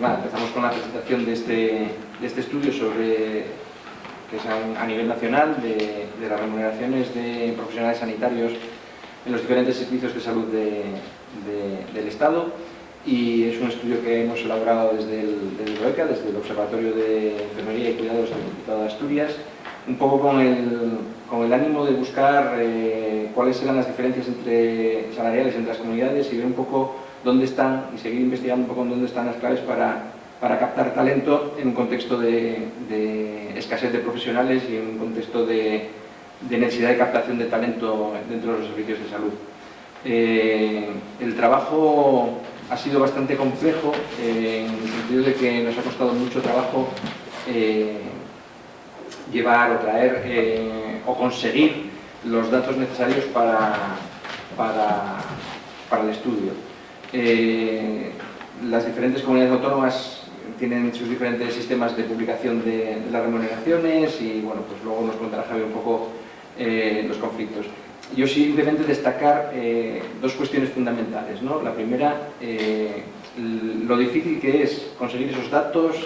nada, empezamos con la presentación de este estudio que es a nivel nacional de las remuneraciones de profesionales sanitarios en los diferentes servicios de salud del Estado, y es un estudio que hemos elaborado desde el ROECA, desde el Observatorio de Enfermería y Cuidados del Principado de Asturias, un poco con el ánimo de buscar cuáles eran las diferencias salariales entre las comunidades y ver un poco dónde están, y seguir investigando un poco en dónde están las claves para captar talento en un contexto de escasez de profesionales y en un contexto de necesidad de captación de talento dentro de los servicios de salud. El trabajo ha sido bastante complejo en el sentido de que nos ha costado mucho trabajo llevar o traer o conseguir los datos necesarios para el estudio. Las diferentes comunidades autónomas tienen sus diferentes sistemas de publicación de las remuneraciones y bueno, pues luego nos contará Javier un poco los conflictos. Yo simplemente destacar dos cuestiones fundamentales, ¿no? La primera, lo difícil que es conseguir esos datos,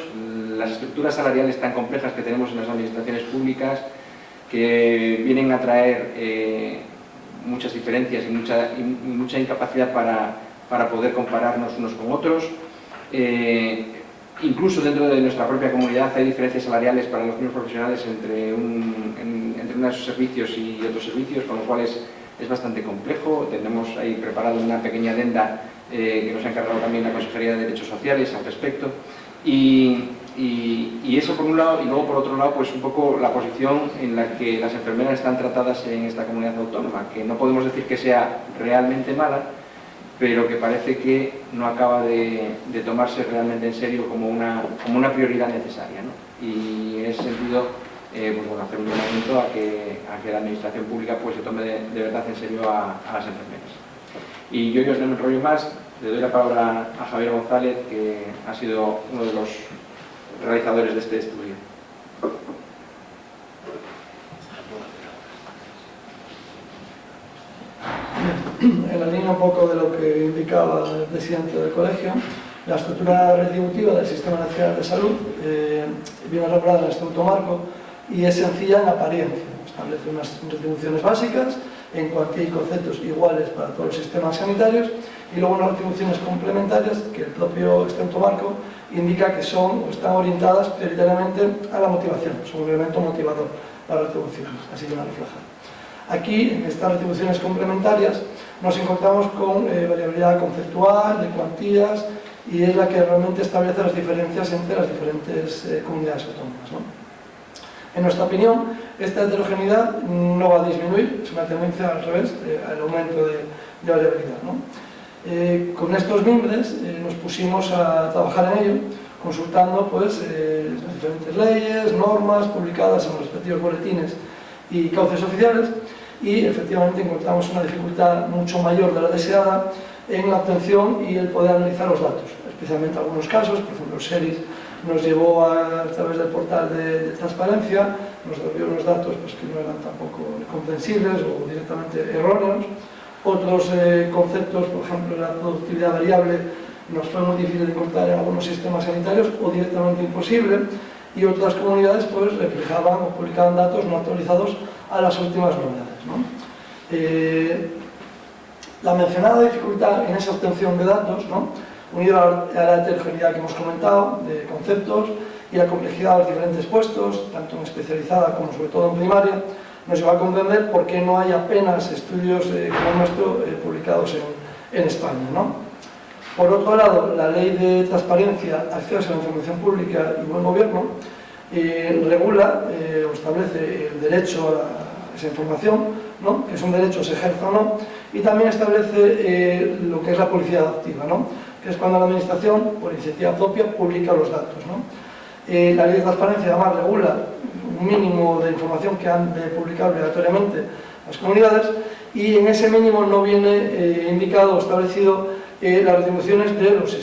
las estructuras salariales tan complejas que tenemos en las administraciones públicas, que vienen a traer muchas diferencias y mucha incapacidad para poder compararnos unos con otros. Incluso dentro de nuestra propia comunidad hay diferencias salariales para los mismos profesionales entre unos servicios y otros servicios, con lo cual es bastante complejo. Tenemos ahí preparado una pequeña adenda que nos ha encargado también la Consejería de Derechos Sociales al respecto. Y eso por un lado, y luego por otro lado, pues un poco la posición en la que las enfermeras están tratadas en esta comunidad autónoma, que no podemos decir que sea realmente mala, pero que parece que no acaba de tomarse realmente en serio como una prioridad necesaria, ¿no? Y en ese sentido, pues bueno, hacer un llamamiento a que la administración pública pues se tome de verdad en serio a las enfermeras. Y yo no me enrollo más, le doy la palabra a Javier González, que ha sido uno de los realizadores de este estudio. En la línea un poco de lo que indicaba el presidente del colegio, la estructura retributiva del Sistema Nacional de Salud viene elaborada en el Estatuto Marco y es sencilla en apariencia. Establece unas retribuciones básicas en cuantía y conceptos iguales para todos los sistemas sanitarios y luego unas retribuciones complementarias que el propio Estatuto Marco indica que son o están orientadas prioritariamente a la motivación, son un elemento motivador, las retribuciones, así que van a reflejar. Aquí, en estas retribuciones complementarias, nos encontramos con variabilidad conceptual, de cuantías, y es la que realmente establece las diferencias entre las diferentes comunidades autónomas, ¿no? En nuestra opinión, esta heterogeneidad no va a disminuir, es una tendencia al revés, al aumento de variabilidad, ¿no? Con estos mimbres nos pusimos a trabajar en ello, consultando pues, las diferentes leyes, normas publicadas en los respectivos boletines y cauces oficiales, y efectivamente encontramos una dificultad mucho mayor de la deseada en la obtención y el poder analizar los datos, especialmente en algunos casos. Por ejemplo, SERIS nos llevó a través del portal de transparencia, nos devolvió unos datos pues, que no eran tampoco comprensibles o directamente erróneos. Otros conceptos, por ejemplo, la productividad variable, nos fue muy difícil de encontrar en algunos sistemas sanitarios o directamente imposible, y otras comunidades pues, reflejaban o publicaban datos no actualizados a las últimas novedades, ¿no? La mencionada dificultad en esa obtención de datos, ¿no?, unida a la heterogeneidad que hemos comentado, de conceptos, y la complejidad de los diferentes puestos, tanto en especializada como sobre todo en primaria, nos lleva a comprender por qué no hay apenas estudios como el nuestro publicados en España, ¿no? Por otro lado, la Ley de Transparencia, Acceso a la Información Pública y Buen Gobierno regula o establece el derecho a esa información, ¿no?, que es un derecho, se ejerza o no, y también establece lo que es la publicidad activa, ¿no?, que es cuando la Administración, por iniciativa propia, publica los datos, ¿no? La Ley de Transparencia además regula un mínimo de información que han de publicar obligatoriamente las comunidades, y en ese mínimo no viene indicado o establecido las retribuciones de los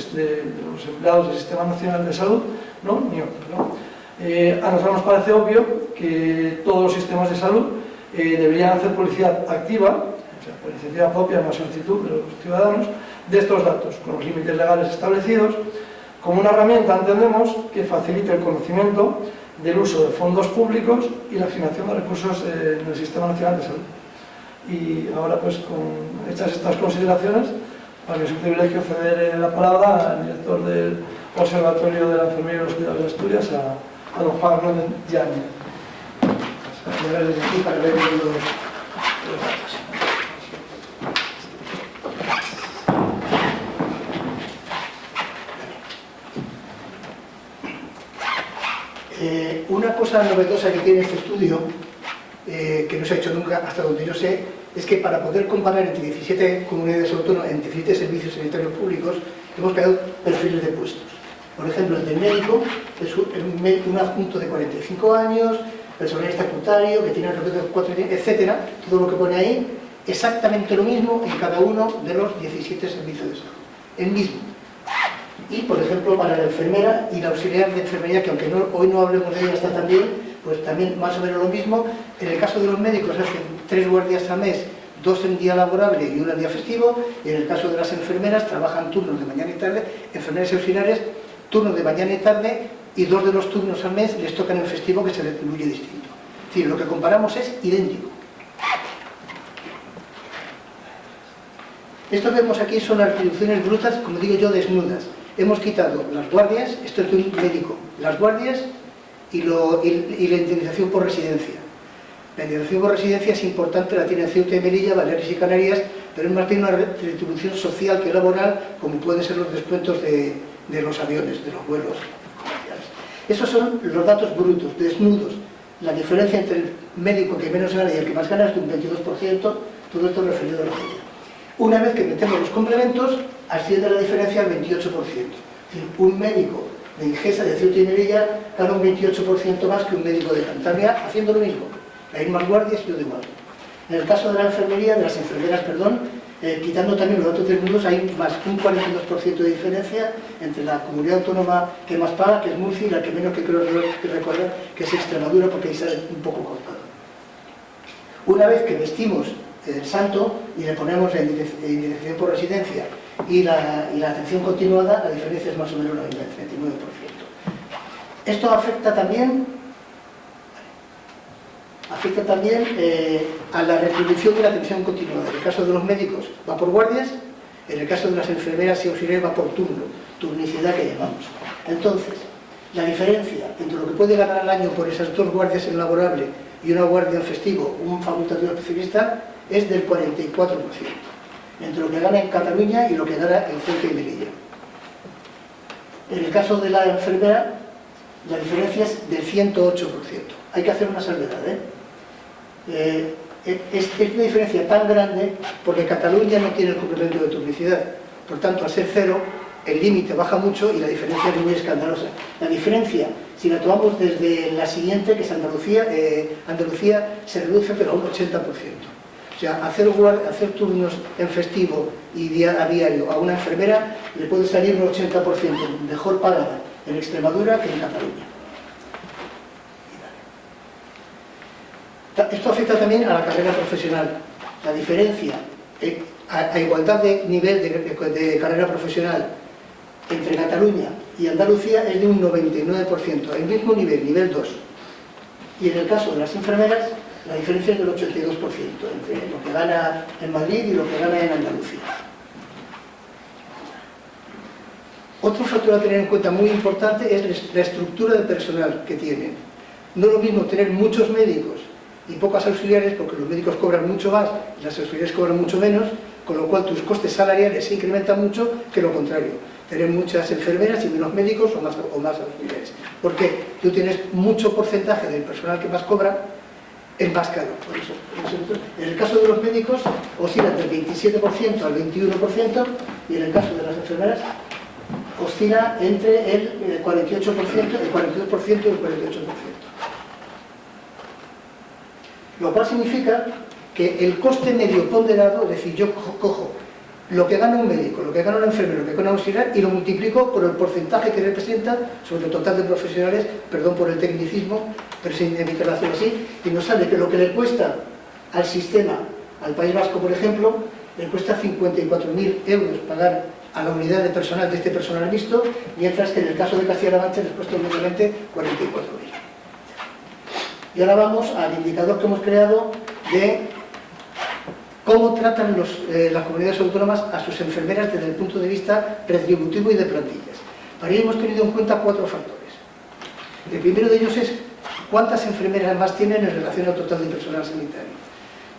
empleados del Sistema Nacional de Salud, ¿no?, ni otros, ¿no? A nosotros nos parece obvio que todos los sistemas de salud deberían hacer publicidad activa, o sea, por iniciativa propia, en la solicitud de los ciudadanos, de estos datos, con los límites legales establecidos, Como una herramienta, entendemos, que facilite el conocimiento del uso de fondos públicos y la asignación de recursos en el Sistema Nacional de Salud. Y ahora, pues, hechas estas consideraciones, para mí es un privilegio ceder la palabra al director del Observatorio de la Enfermería y los Cuidados de Asturias, a don Juan Hernández Llanes. Para ver los datos. Una cosa novedosa que tiene este estudio, que no se ha hecho nunca, hasta donde yo sé, es que para poder comparar entre 17 comunidades autónomas, entre 17 servicios sanitarios públicos, hemos creado perfiles de puestos. Por ejemplo, el del médico es un adjunto de 45 años, personal estatutario, que tiene alrededor de 4 años, etcétera, todo lo que pone ahí, exactamente lo mismo en cada uno de los 17 servicios de salud. El mismo. Y, por ejemplo, para la enfermera y la auxiliar de enfermería, que aunque hoy no hablemos de ella, está también, pues también más o menos lo mismo. En el caso de los médicos hacen 3 guardias al mes, 2 en día laborable y 1 en día festivo, y en el caso de las enfermeras trabajan turnos de mañana y tarde, enfermeras y auxiliares, turnos de mañana y tarde, y 2 de los turnos al mes les tocan en festivo, que se retribuye distinto. Es decir, lo que comparamos es idéntico. Esto que vemos aquí son las retribuciones brutas, como digo yo, desnudas. Hemos quitado las guardias, esto es de un médico, las guardias y la indemnización por residencia. La indemnización por residencia es importante, la tienen Ceuta y Melilla, Baleares y Canarias, pero es más bien una retribución social que laboral, como pueden ser los descuentos de los aviones, de los vuelos comerciales. Esos son los datos brutos, desnudos. La diferencia entre el médico que menos gana y el que más gana es de un 22%, todo esto referido a la media. Una vez que metemos los complementos, asciende la diferencia al 28%. Es decir, un médico de Ingesa, de Ceuta y Melilla, gana un 28% más que un médico de Cantabria, haciendo lo mismo. Hay más guardias y todo igual. En el caso de la enfermería, de las enfermeras, perdón, quitando también los datos desnudos, hay más un 42% de diferencia entre la comunidad autónoma que más paga, que es Murcia, y la que menos, que creo que recordar, que es Extremadura, porque ahí sale un poco cortado. Una vez que vestimos el santo y le ponemos la indemnización por residencia y la atención continuada, la diferencia es más o menos el 39%. Esto afecta también a la retribución de la atención continuada. En el caso de los médicos va por guardias, en el caso de las enfermeras y auxiliares va por turno, turnicidad que llamamos. Entonces, la diferencia entre lo que puede ganar al año por esas 2 guardias en laborable y una guardia en festivo, un facultativo especialista, es del 44%, entre lo que gana en Cataluña y lo que gana en Ceuta y Melilla. En el caso de la enfermera, la diferencia es del 108%. Hay que hacer una salvedad, es una diferencia tan grande porque Cataluña no tiene el complemento de turnicidad. Por tanto, al ser 0, el límite baja mucho y la diferencia es muy escandalosa. La diferencia, si la tomamos desde la siguiente, que es Andalucía, Andalucía se reduce pero a un 80%. O sea, hacer turnos en festivo y a diario a una enfermera le puede salir un 80% mejor pagada en Extremadura que en Cataluña. Esto afecta también a la carrera profesional. La diferencia, a igualdad de nivel de carrera profesional entre Cataluña y Andalucía es de un 99%, el mismo nivel, nivel 2. Y en el caso de las enfermeras, la diferencia es del 82%, entre lo que gana en Madrid y lo que gana en Andalucía. Otro factor a tener en cuenta muy importante es la estructura de personal que tienen. No es lo mismo tener muchos médicos y pocas auxiliares, porque los médicos cobran mucho más y las auxiliares cobran mucho menos, con lo cual tus costes salariales se incrementan mucho que lo contrario. Tener muchas enfermeras y menos médicos o más auxiliares. Porque tú tienes mucho porcentaje del personal que más cobra, es más caro. Por eso, en el caso de los médicos oscila del 27% al 21% y en el caso de las enfermeras oscila entre el 48%, el 42% y el 48%. Lo cual significa que el coste medio ponderado, es decir, yo cojo lo que gana un médico, lo que gana un enfermero, lo que gana un auxiliar y lo multiplico por el porcentaje que representa sobre el total de profesionales, perdón por el tecnicismo, pero sin evitar hacerlo así, y nos sale que lo que le cuesta al sistema, al País Vasco por ejemplo, le cuesta 54.000 euros pagar a la unidad de personal de este personal mixto, mientras que en el caso de Castilla-La Mancha les cuesta únicamente 44.000. Y ahora vamos al indicador que hemos creado de cómo tratan las comunidades autónomas a sus enfermeras desde el punto de vista retributivo y de plantillas. Para ello hemos tenido en cuenta 4 factores. El primero de ellos es cuántas enfermeras más tienen en relación al total de personal sanitario.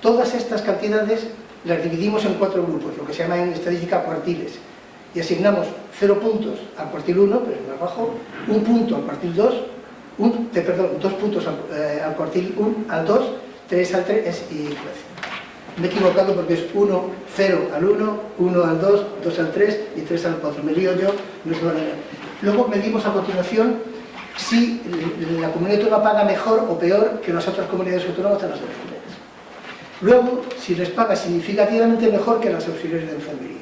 Todas estas cantidades las dividimos en 4 grupos, lo que se llama en estadística cuartiles, y asignamos 0 puntos al cuartil 1, pero es más bajo, 1 punto al cuartil 2, 2 puntos al cuartil 1, al 2, 3 al 3 y 13. Me he equivocado porque es 1, 0 al 1, 1 al 2, 2 al 3 y 3 al 4. Me lío yo, no se van a leer. Luego medimos a continuación si la comunidad autónoma paga mejor o peor que las otras comunidades autónomas a las enfermeras. Luego, si les paga significativamente mejor que las auxiliares de enfermería.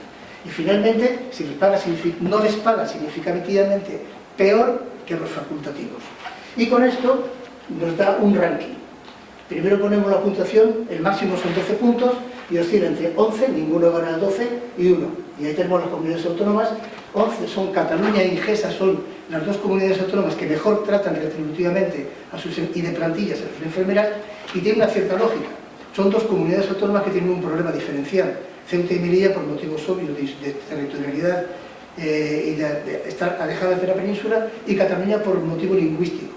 Y finalmente, si no les paga significativamente peor que los facultativos. Y con esto nos da un ranking. Primero ponemos la puntuación, el máximo son 12 puntos y oscila entre 11, ninguno gana 12 y 1. Y ahí tenemos las comunidades autónomas. 11 son Cataluña y Ingesa, son las 2 comunidades autónomas que mejor tratan retributivamente y de plantillas a sus enfermeras, y tiene una cierta lógica. Son 2 comunidades autónomas que tienen un problema diferencial. Ceuta y Melilla por motivos obvios de territorialidad y de estar alejadas de la península, y Cataluña por motivo lingüístico.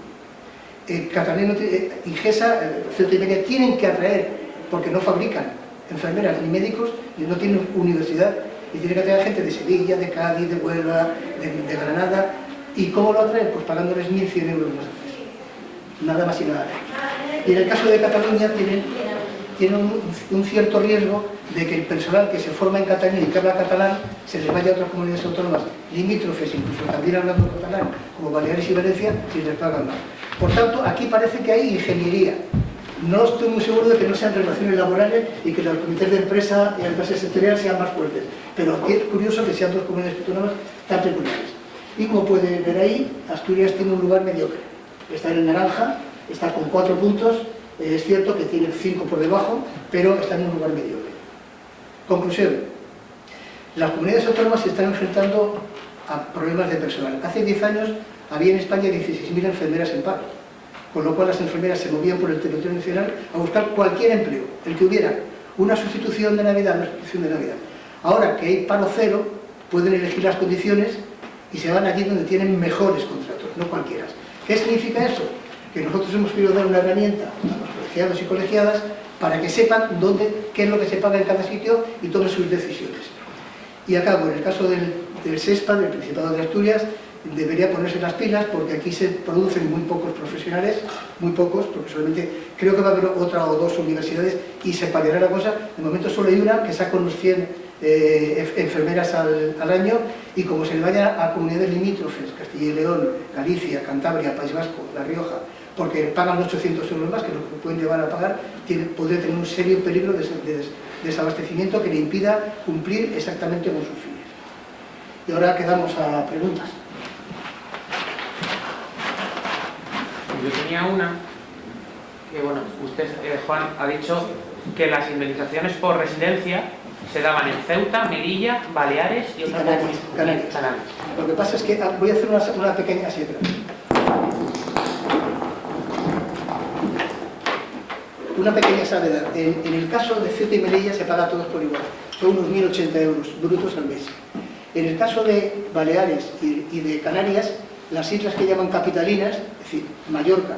Cataluña, Ingesa, Ceuta y Melilla tienen que atraer, porque no fabrican enfermeras ni médicos, y no tienen universidad, y tienen que atraer gente de Sevilla, de Cádiz, de Huelva, de Granada. ¿Y cómo lo atraen? Pues pagándoles 1.100 euros más. Nada más y nada menos. Y en el caso de Cataluña tienen un cierto riesgo de que el personal que se forma en Cataluña y que habla catalán se les vaya a otras comunidades autónomas limítrofes, incluso también hablando catalán, como Baleares y Valencia, si les pagan más. Por tanto, aquí parece que hay ingeniería. No estoy muy seguro de que no sean relaciones laborales y que los comités de empresa y las clases sectoriales sean más fuertes, pero es curioso que sean 2 comunidades autónomas tan peculiares. Y como pueden ver ahí, Asturias tiene un lugar mediocre. Está en el naranja, está con 4 puntos, es cierto que tiene 5 por debajo, pero está en un lugar mediocre. Conclusión. Las comunidades autónomas se están enfrentando a problemas de personal. Hace 10 años había en España 16.000 enfermeras en paro, con lo cual las enfermeras se movían por el territorio nacional a buscar cualquier empleo, el que hubiera, una sustitución de Navidad. Ahora que hay paro cero, pueden elegir las condiciones y se van allí donde tienen mejores contratos, no cualquiera. ¿Qué significa eso? Que nosotros hemos querido dar una herramienta a los colegiados y colegiadas para que sepan qué es lo que se paga en cada sitio y tomen sus decisiones. Y acabo, en el caso del SESPA, del Principado de Asturias, debería ponerse las pilas, porque aquí se producen muy pocos profesionales, muy pocos, porque solamente creo que va a haber otra o 2 universidades y se paliará la cosa. De momento solo hay una que saca unos 100 enfermeras al año, y como se le vaya a comunidades limítrofes, Castilla y León, Galicia, Cantabria, País Vasco, La Rioja, porque pagan 800 euros más, que lo que pueden llevar a pagar, podría tener un serio peligro de desabastecimiento que le impida cumplir exactamente con sus fines. Y ahora quedamos a preguntas. Yo tenía una, que bueno, usted, Juan, ha dicho que las indemnizaciones por residencia se daban en Ceuta, Melilla, Baleares y otras Canarias. Lo que pasa es que voy a hacer una pequeña sierra. Una pequeña salvedad. En el caso de Ceuta y Melilla se paga a todos por igual. Son unos 1.080 euros brutos al mes. En el caso de Baleares y de Canarias, las islas que llaman capitalinas, es decir, Mallorca,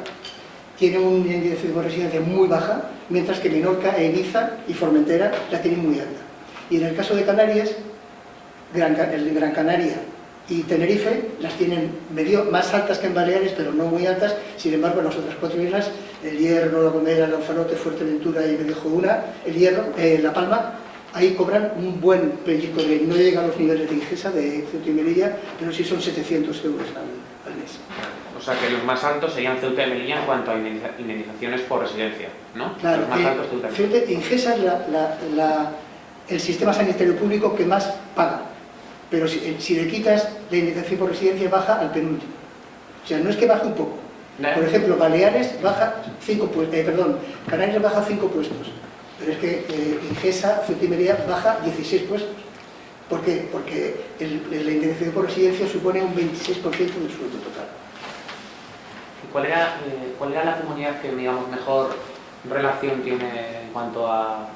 tienen un índice de residencia muy baja, mientras que Menorca, Ibiza y Formentera la tienen muy alta. Y en el caso de Canarias, Gran Canaria y Tenerife las tienen más altas que en Baleares, pero no muy altas. Sin embargo, en las otras 4 islas, El Hierro, La Gomera, Lanzarote, Fuerteventura y Medellín, El Hierro, La Palma, ahí cobran un buen pellizco, no llega a los niveles de Ingesa, de Ceuta y Melilla, pero sí son 700 euros al mes. O sea que los más altos serían Ceuta y Melilla en cuanto a indemnizaciones por residencia, ¿no? Claro, los más altos Ceuta y Melilla. Ceuta, Ingesa es el sistema sanitario público que más paga, pero si le quitas la indemnización por residencia, baja al penúltimo. O sea, no es que baje un poco. Por ejemplo, Baleares baja 5 puestos, Canarias baja 5 puestos, Pero es que Ingesa, Ceuta y Melilla, baja 16 puestos. ¿Por qué? Porque la indemnización por residencia supone un 26% del sueldo total. ¿Y cuál era la comunidad que, digamos, mejor relación tiene en cuanto a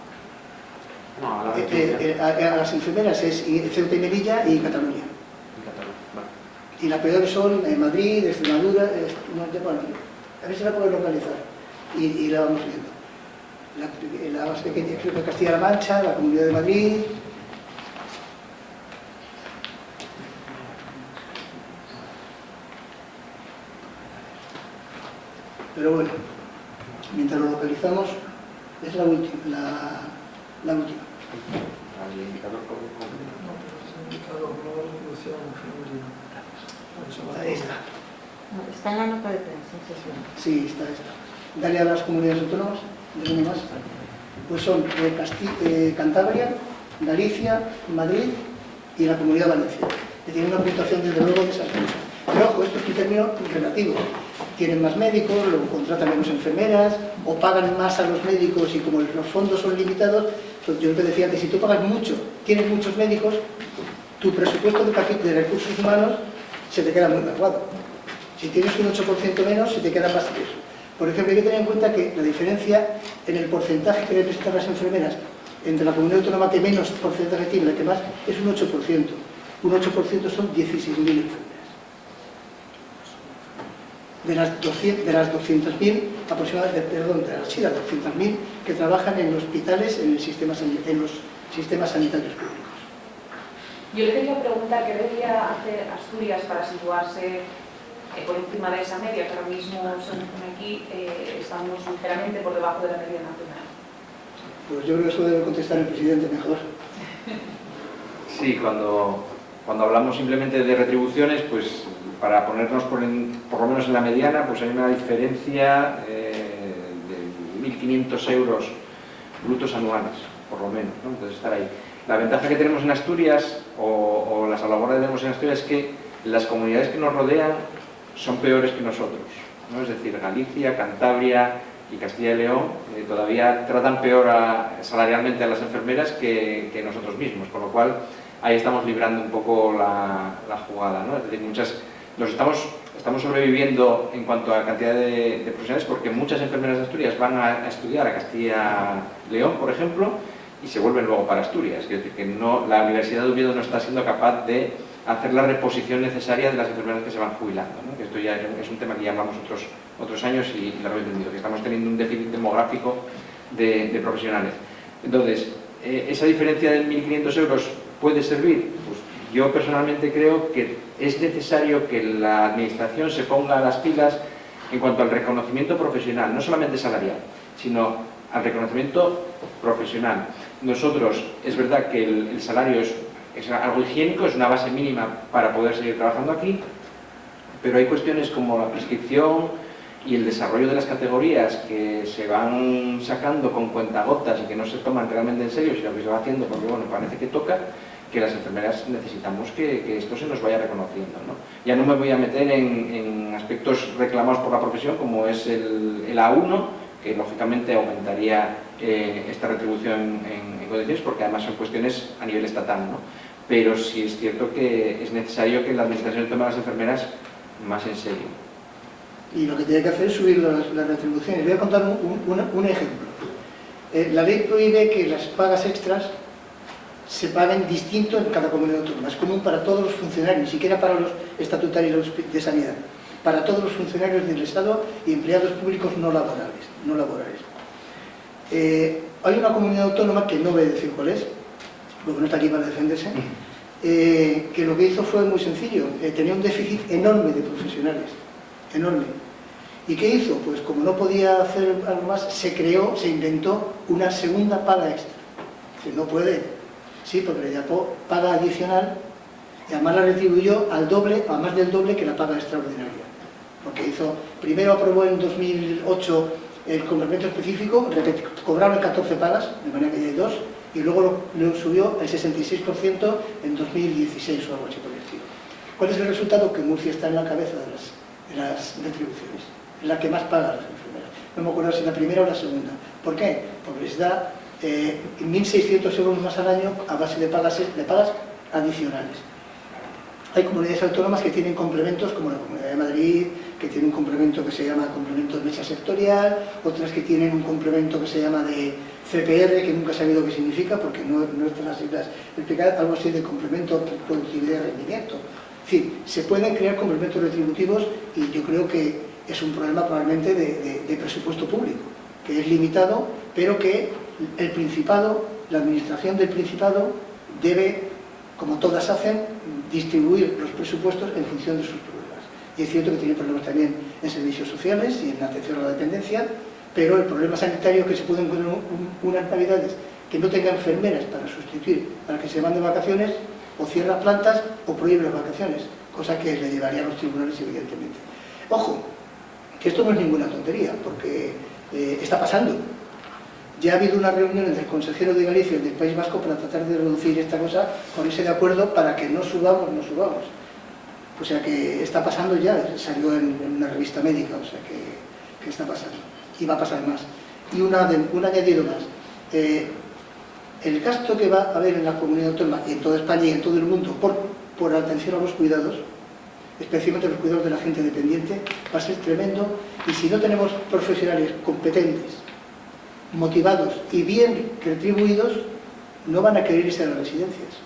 la retribución? A las enfermeras es Ceuta y Melilla y Cataluña. Vale. Y las peores son Madrid, Extremadura, bueno, a ver si la puedo localizar y la vamos viendo. La más pequeña creo que Castilla-La Mancha, la Comunidad de Madrid. Pero bueno, mientras lo localizamos, es la última. La última. Al indicador Ahí está. Está en la nota de prensa, Sí, está. Dale a las comunidades autónomas, déjame más. Pues son Cantabria, Galicia, Madrid y la Comunidad Valenciana, que tienen una puntuación desde luego desastrosa. Pero ojo, esto es un término relativo. Tienen más médicos, luego contratan menos enfermeras, o pagan más a los médicos y como los fondos son limitados, pues yo lo que decía antes, si tú pagas mucho, tienes muchos médicos, tu presupuesto de recursos humanos se te queda muy menguado. Si tienes un 8% menos, se te queda más que eso. Por ejemplo, hay que tener en cuenta que la diferencia en el porcentaje que representan las enfermeras entre la comunidad autónoma que menos porcentaje tiene y la que más es un 8%. Un 8% son 16.000 enfermeras. De las 200.000 aproximadamente, perdón, de las 200.000 que trabajan en hospitales en los sistemas sanitarios públicos. Yo le quería preguntar qué debería hacer Asturias para situarse por encima de esa media, que ahora mismo, según pone aquí, estamos ligeramente por debajo de la media nacional. Pues yo creo que eso debe contestar el presidente mejor. Sí, cuando hablamos simplemente de retribuciones, pues para ponernos por lo menos en la mediana, pues hay una diferencia de 1.500 euros brutos anuales, por lo menos, ¿no? Entonces estar ahí. La ventaja que tenemos en Asturias, o la salvaguardia que tenemos en Asturias, es que las comunidades que nos rodean son peores que nosotros, ¿no? Es decir, Galicia, Cantabria y Castilla y León todavía tratan peor salarialmente a las enfermeras que nosotros mismos, con lo cual ahí estamos librando un poco la jugada, ¿no? Es decir, estamos sobreviviendo en cuanto a cantidad de profesionales porque muchas enfermeras de Asturias van a estudiar a Castilla y León, por ejemplo, y se vuelven luego para Asturias. Es decir, que la Universidad de Oviedo no está siendo capaz de hacer la reposición necesaria de las enfermeras que se van jubilando, ¿no? Que esto ya es un tema que ya hablamos otros años y lo hemos entendido, que estamos teniendo un déficit demográfico de profesionales. Entonces, ¿esa diferencia de 1.500 euros puede servir? Pues yo personalmente creo que es necesario que la Administración se ponga las pilas en cuanto al reconocimiento profesional, no solamente salarial, sino al reconocimiento profesional. Nosotros, es verdad que el salario es algo higiénico, es una base mínima para poder seguir trabajando aquí, pero hay cuestiones como la prescripción y el desarrollo de las categorías que se van sacando con cuentagotas y que no se toman realmente en serio, sino que se va haciendo porque, bueno, parece que toca, que las enfermeras necesitamos que esto se nos vaya reconociendo, ¿no? Ya no me voy a meter en aspectos reclamados por la profesión, como es el A1, que lógicamente aumentaría esta retribución en condiciones, porque además son cuestiones a nivel estatal, ¿no? Pero sí es cierto que es necesario que la Administración tome a las enfermeras más en serio. Y lo que tiene que hacer es subir las retribuciones. Voy a contar un ejemplo. La ley prohíbe que las pagas extras se paguen distinto en cada comunidad autónoma. Es común para todos los funcionarios, ni siquiera para los estatutarios de sanidad, para todos los funcionarios del Estado y empleados públicos no laborales. Hay una comunidad autónoma, que no voy a decir cuál es, porque no está aquí para defenderse, que lo que hizo fue muy sencillo. Tenía un déficit enorme de profesionales, enorme. ¿Y qué hizo? Pues como no podía hacer algo más, se inventó una segunda paga extra. Dice, no puede. Sí, porque le llamó paga adicional y además la retribuyó al doble, a más del doble que la paga extraordinaria. Porque primero aprobó en 2008 el complemento específico, cobraron 14 pagas, de manera que ya hay 2, y luego lo subió el 66% en 2016 o algo así por el estilo. ¿Cuál es el resultado? Que Murcia está en la cabeza de las retribuciones, es la que más paga a las enfermeras. No me acuerdo si la primera o la segunda. ¿Por qué? Porque les da 1.600 euros más al año a base de pagas adicionales. Hay comunidades autónomas que tienen complementos, como la Comunidad de Madrid, que tiene un complemento que se llama complemento de mesa sectorial, otras que tienen un complemento que se llama de CPR, que nunca he sabido qué significa, porque no están las siglas explicadas, algo así de complemento de productividad y rendimiento. Es decir, se pueden crear complementos retributivos y yo creo que es un problema probablemente de presupuesto público, que es limitado, pero que el Principado, la Administración del Principado debe, como todas hacen, distribuir los presupuestos en función de sus problemas. Y es cierto que tiene problemas también en servicios sociales y en la atención a la dependencia, pero el problema sanitario es que se pueden poner unas navidades que no tenga enfermeras para sustituir, para que se van de vacaciones, o cierra plantas o prohíbe las vacaciones, cosa que le llevaría a los tribunales evidentemente. Ojo, que esto no es ninguna tontería, porque está pasando. Ya ha habido una reunión entre el consejero de Galicia y el del País Vasco para tratar de reducir esta cosa, ponerse de acuerdo para que no subamos. O sea que está pasando ya, salió en una revista médica, o sea que está pasando. Y va a pasar más. Y un añadido más. El gasto que va a haber en la comunidad autónoma y en toda España y en todo el mundo por atención a los cuidados, especialmente los cuidados de la gente dependiente, va a ser tremendo, y si no tenemos profesionales competentes, motivados y bien retribuidos, no van a querer irse a las residencias.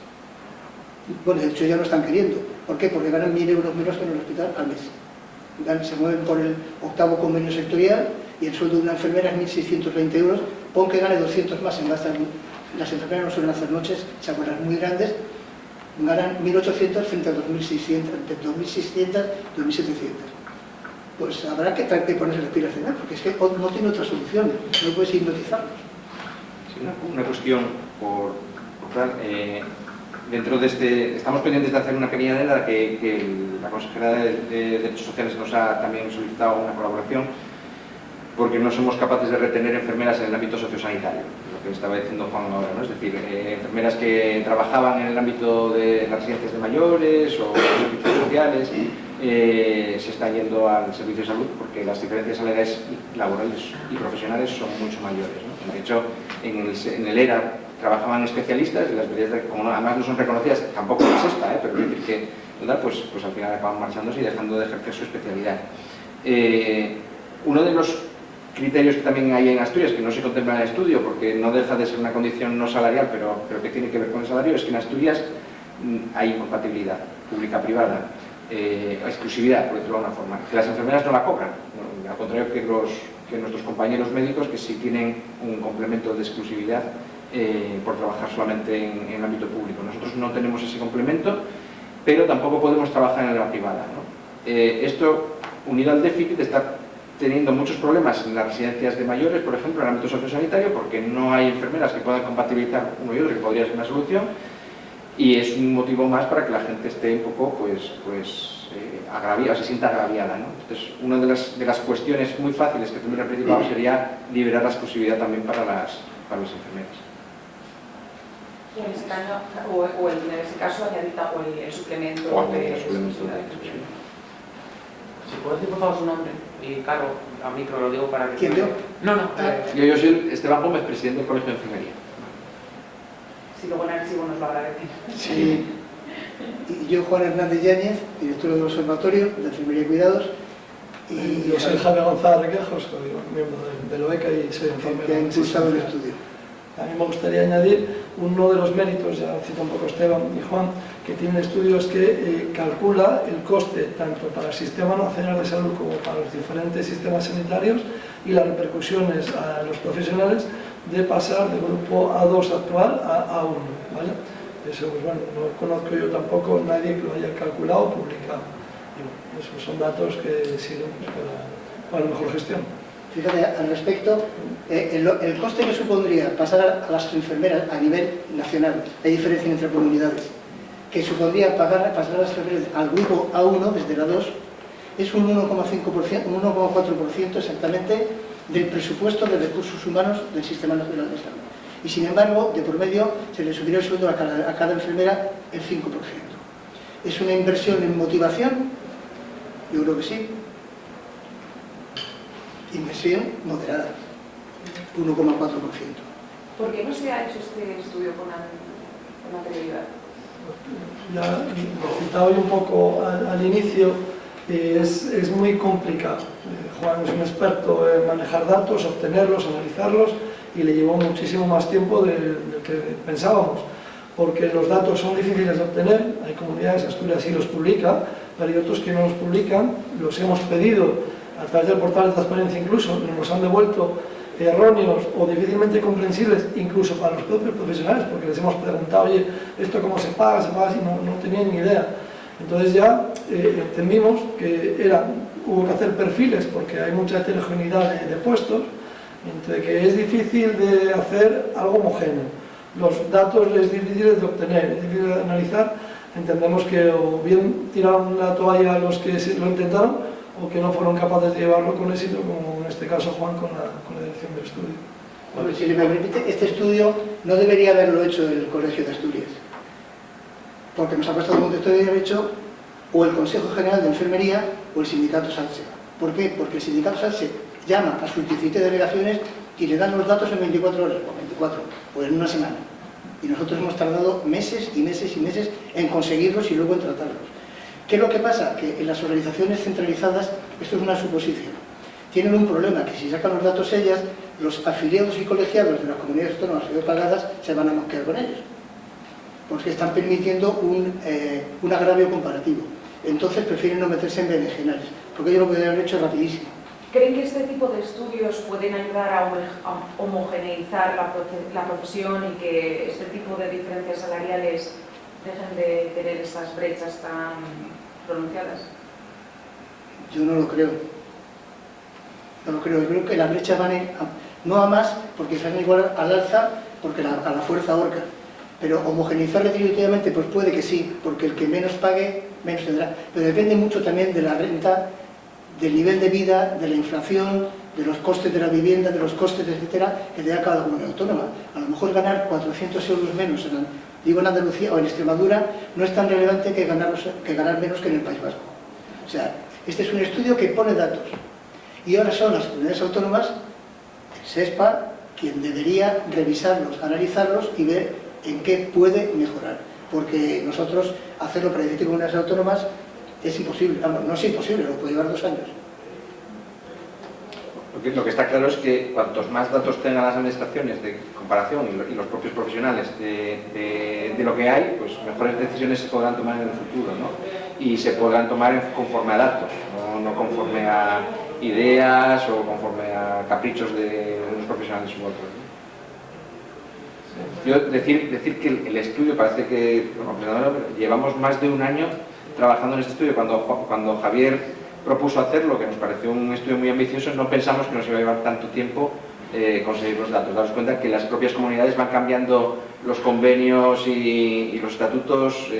Bueno, de hecho ya lo están queriendo. ¿Por qué? Porque ganan 1.000 euros menos que en el hospital al mes. Se mueven por el 8º convenio sectorial y el sueldo de una enfermera es 1.620 euros. Pon que gane 200 más en gastos. Las enfermeras no suelen hacer noches, se acuerdan, muy grandes, ganan 1.800 frente a 2.600, 2.700. Pues habrá que ponerse las pilas, porque es que no tiene otra solución, no puedes hipnotizarlos. Sí, una cuestión dentro de estamos pendientes de hacer una pequeña adenda que la consejera de Derechos Sociales nos ha también solicitado una colaboración, porque no somos capaces de retener enfermeras en el ámbito sociosanitario, lo que estaba diciendo Juan ahora, ¿no? Es decir, enfermeras que trabajaban en el ámbito de las residencias de mayores o servicios sociales, se están yendo al servicio de salud porque las diferencias salariales laborales y profesionales son mucho mayores, ¿no? De hecho, en el ERA trabajaban especialistas y las medidas, como además no son reconocidas, tampoco es esta, pero es decir que pues al final acaban marchándose y dejando de ejercer su especialidad. Uno de los criterios que también hay en Asturias, que no se contempla en el estudio porque no deja de ser una condición no salarial, pero que tiene que ver con el salario, es que en Asturias hay incompatibilidad pública-privada, exclusividad, por decirlo de alguna forma, que las enfermeras no la cobran, al contrario que nuestros compañeros médicos, que sí tienen un complemento de exclusividad por trabajar solamente en el ámbito público. Nosotros no tenemos ese complemento, pero tampoco podemos trabajar en la privada, ¿no? Esto, unido al déficit, está teniendo muchos problemas en las residencias de mayores, por ejemplo, en el ámbito sociosanitario, porque no hay enfermeras que puedan compatibilizar uno y otro, que podría ser una solución, y es un motivo más para que la gente esté un poco agraviada, se sienta agraviada, ¿no? Entonces, una de las cuestiones muy fáciles que tendría el Principado sería liberar la exclusividad también para las enfermeras. Y en ese caso, en ese caso añadir el suplemento de exclusividad. ¿Se puede decir por favor su nombre? Y claro, a micro lo digo para que... ¿Quién yo? No. Yo soy Esteban Gómez, presidente del Colegio de Enfermería. Si luego en archivo nos lo agradecen. Sí. Y yo, Juan Hernández Yáñez, director del Observatorio de Enfermería y Cuidados. Y yo soy Javier González Requejos, miembro de LOECA y soy enfermero. Que ha impulsado el estudio. A mí me gustaría añadir uno de los méritos, ya cita un poco Esteban y Juan, que tiene estudios que calcula el coste tanto para el Sistema Nacional de Salud como para los diferentes sistemas sanitarios y las repercusiones a los profesionales de pasar del grupo A2 actual a A1, ¿vale? Eso, pues bueno, no conozco yo tampoco nadie que lo haya calculado o publicado. Y bueno, esos son datos que sirven para la mejor gestión. Fíjate, al respecto, el coste que supondría pasar a las enfermeras a nivel nacional, hay diferencia entre comunidades, que supondría pasar a las enfermeras al grupo A1 desde la 2, es un 1,5%, un 1,4% exactamente del presupuesto de recursos humanos del Sistema Nacional de Salud. Y sin embargo, de por medio, se le subiría el sueldo a cada enfermera el 5%. ¿Es una inversión en motivación? Yo creo que sí. Inversión moderada, 1,4%. ¿Por qué no se ha hecho este estudio con anterioridad? Ya lo citaba hoy un poco al inicio, es muy complicado. Juan es un experto en manejar datos, obtenerlos, analizarlos, y le llevó muchísimo más tiempo del que pensábamos, porque los datos son difíciles de obtener. Hay comunidades, Asturias sí los publica, pero hay otros que no los publican. Los hemos pedido a través del portal de transparencia, incluso nos han devuelto erróneos o difícilmente comprensibles, incluso para los propios profesionales, porque les hemos preguntado, oye, ¿esto cómo se paga? ¿Se paga así? No tenían ni idea. Entonces ya entendimos que hubo que hacer perfiles, porque hay mucha heterogeneidad de puestos, entre que es difícil de hacer algo homogéneo. Los datos es difícil de obtener, es difícil de analizar. Entendemos que o bien tiraron la toalla a los que lo intentaron, o que no fueron capaces de llevarlo con éxito, como en este caso Juan con la dirección del estudio. Bueno, si me permite, este estudio no debería haberlo hecho el Colegio de Asturias, porque nos ha prestado un texto de derecho o el Consejo General de Enfermería o el Sindicato SALSE. ¿Por qué? Porque el Sindicato SALSE llama a sus 17 delegaciones y le dan los datos en 24 horas, o 24, o en una semana. Y nosotros hemos tardado meses y meses y meses en conseguirlos y luego en tratarlos. ¿Qué es lo que pasa? Que en las organizaciones centralizadas, esto es una suposición, tienen un problema, que si sacan los datos ellas, los afiliados y colegiados de las comunidades autónomas pagadas se van a mosquear con ellos, porque están permitiendo un agravio comparativo. Entonces prefieren no meterse en berenjenales, porque ellos lo podrían haber hecho rapidísimo. ¿Creen que este tipo de estudios pueden ayudar a homogeneizar la profesión y que este tipo de diferencias salariales dejen de tener estas brechas tan pronunciadas? Yo no lo creo. No lo creo. Yo creo que las brechas van no a más, porque se van igual al alza, porque a la fuerza ahorca. Pero homogeneizar retributivamente, pues puede que sí, porque el que menos pague, menos tendrá. Pero depende mucho también de la renta, del nivel de vida, de la inflación, de los costes de la vivienda, de los costes, etcétera, que te da cada comunidad autónoma. A lo mejor ganar 400 euros menos en Andalucía o en Extremadura no es tan relevante que ganar menos que en el País Vasco. O sea, este es un estudio que pone datos. Y ahora son las comunidades autónomas, el SESPA, quien debería revisarlos, analizarlos y ver en qué puede mejorar. Porque nosotros hacerlo para 17 comunidades autónomas es imposible. Vamos, no es imposible, lo puede llevar 2 años. Lo que está claro es que cuantos más datos tengan las administraciones de comparación y los propios profesionales de lo que hay, pues mejores decisiones se podrán tomar en el futuro, ¿no? Y se podrán tomar conforme a datos, no conforme a ideas o conforme a caprichos de unos profesionales u otros, ¿no? Yo decir que el estudio parece que, bueno, llevamos más de un año trabajando en este estudio. Cuando Javier propuso hacerlo, que nos pareció un estudio muy ambicioso, no pensamos que nos iba a llevar tanto tiempo conseguir los datos. Daros cuenta que las propias comunidades van cambiando los convenios y los estatutos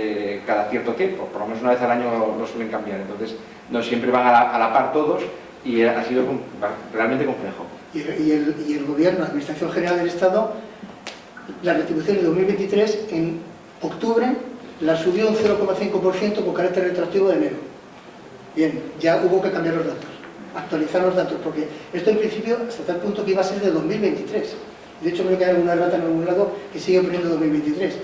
cada cierto tiempo, por lo menos una vez al año lo suelen cambiar, entonces no siempre van a la par todos y ha sido realmente complejo. Y el Gobierno, la Administración General del Estado, la retribución de 2023 en octubre la subió un 0,5% con carácter retroactivo de enero. Bien, ya hubo que cambiar los datos, actualizar los datos, porque esto en principio hasta tal punto que iba a ser de 2023. De hecho creo que hay alguna rata en algún lado que sigue poniendo 2023.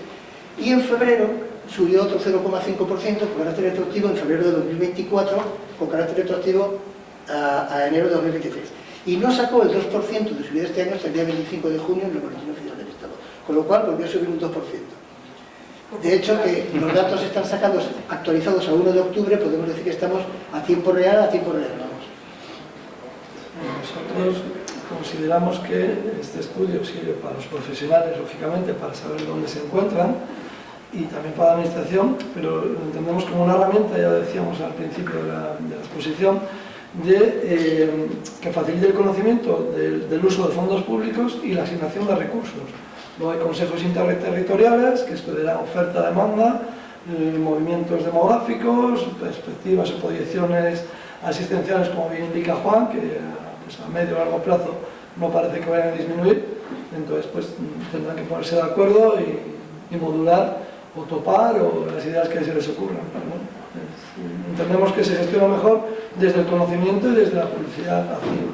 Y en febrero subió otro 0,5% con carácter retroactivo en febrero de 2024, con carácter retroactivo a enero de 2023. Y no sacó el 2% de subida este año hasta el día 25 de junio en la Boletín Oficial del Estado, con lo cual volvió a subir un 2%. De hecho, que los datos están sacados, actualizados a 1 de octubre, podemos decir que estamos a tiempo real, vamos. Nosotros consideramos que este estudio sirve para los profesionales, lógicamente, para saber dónde se encuentran, y también para la administración, pero lo entendemos como una herramienta, ya decíamos al principio de la exposición, que facilite el conocimiento del uso de fondos públicos y la asignación de recursos. Luego hay consejos interterritoriales que estudiarán oferta, demanda, movimientos demográficos, perspectivas o proyecciones asistenciales, como bien indica Juan, que pues, a medio o largo plazo no parece que vayan a disminuir. Entonces pues tendrán que ponerse de acuerdo y modular o topar o las ideas que se les ocurran. Entendemos que se gestiona mejor desde el conocimiento y desde la publicidad activa.